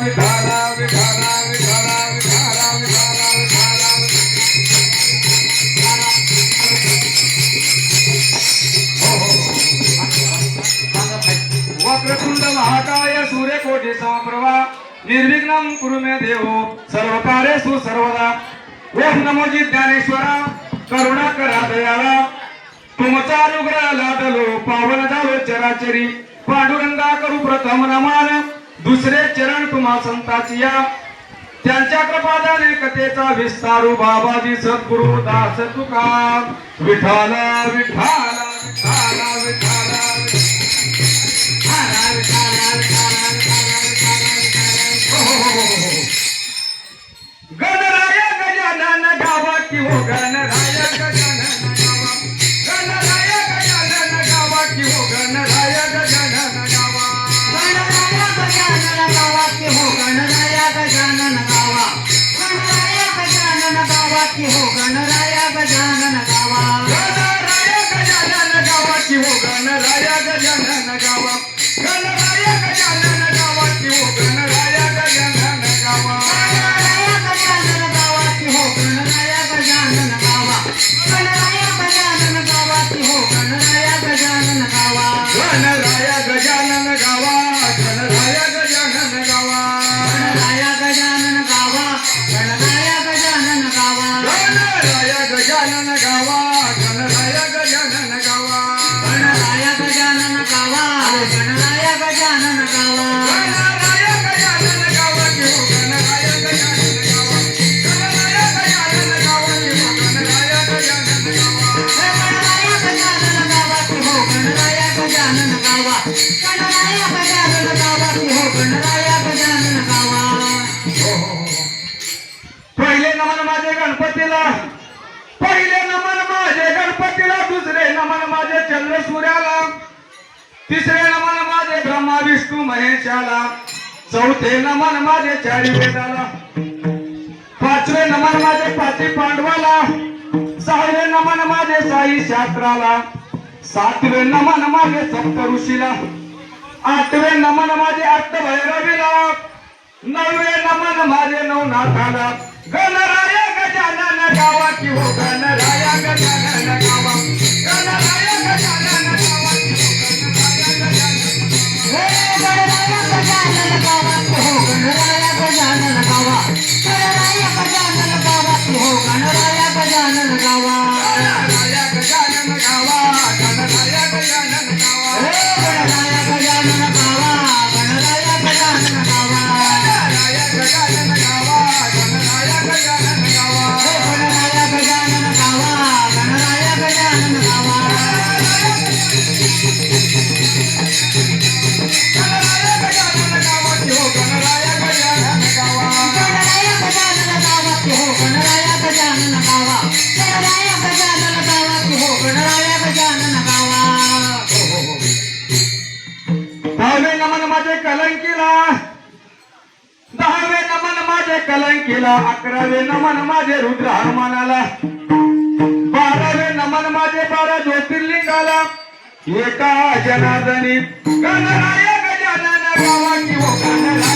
विठाला विठाला विठाला विठाला विठाला विठाला वक्रतुंड महाकाय सूर्यकोटि समप्रभा निर्विघ्नं कुरु मे देव सर्वकार्येषु सर्वदा। ओम नमो ज्ञानेश्वरा करुणाकरा दयाळा तुमचा अनुग्रह लादलो पावन झालो चराचरी। पांडुरंगा करू प्रथम नमन दुसरे चरण तुम्हा संताची या त्यांच्या कृपादाने कथेचा विस्तारू बाबाजी सद्गुरु दास तुका विठाल विठाल विठाल विठाल गणराय गजानन गावा की हो गणराय गजानन गावा गणराय गजानन गावा की हो गणराय गजानन गावा गणराय गजानन गावा की हो गणराय गजानन गावा गणराय गजानन गावा की हो गणराय गजानन गावा गणराय गजानन गावा की हो गणराय गजानन गावा गणराय गजानन गावा की हो गणराय गजानन गावा गणराय गजानन गावा की हो गणराय गजानन गावा गणराय गजानन गावा की हो गणराय गजानन गावा गणराय गजानन गावा गणराय गजानन गावा गणराय गजानन गावा गणराय गजानन गावा गणराय गजानन गावा गणराय गजानन गावा गणराय गजानन गावा गणराय गजानन गावा गणराय गजानन गावा की हो गणराय गजानन गावा गणराय गजानन गावा की हो गणराय गजानन गावा गणराय गजानन गावा की हो गणराय गजानन गावा गणराय गजानन गावा की हो गणराय गजानन गावा पहिले नमन माझे गणपतीला पहिले नमन माझे गणपतीला दुसरे नमन माझे चंद्र सूर्याला तिसरे नमन माझे ब्रह्मा विष्णू महेशाला चौथे नमन माझे चारी वेदाला पाचवे नमन माझे पाची पांडवाला सहावे नमन माझे साई शास्त्राला सातवे नमन माझे सप्त ऋषीला आठवे नमन माझे अष्टभैरवीला नववे नमन माझे नवनाथाला गणराय गजानन गावा की हो गणराय गजानन गावा गणराय गजानन गावा की हो गणराय गजानन हे गणराय गजानन गावा की हो गणराय गजानन गावा गणराय गजानन गावा की हो गणराय गजानन गावा गणराय गजानन गावा गणराय गजानन गावा हे गणराय गजानन गावा गणराय गजानन गावा गणराय गजानन गावा गणराय गजानन गावा हे गणराय गजानन गावा गणराय गजानन गावा गणराय गजानन गावा की हो गणराय गजानन गावा गणराय गजानन गावा की हो गणराय गजानन गावा गणराय गजानन गावा की हो गणराय गजानन गावा दहावे नमन माझे कलंकीला दहावे नमन माझे कलंकीला अकरावे नमन माझे रुद्र हनुमानाला बारावे नमन माझे 12 ज्योतिर्लिंगाला एका जनार्दनी गणराय गजानन गावा की हो गणराय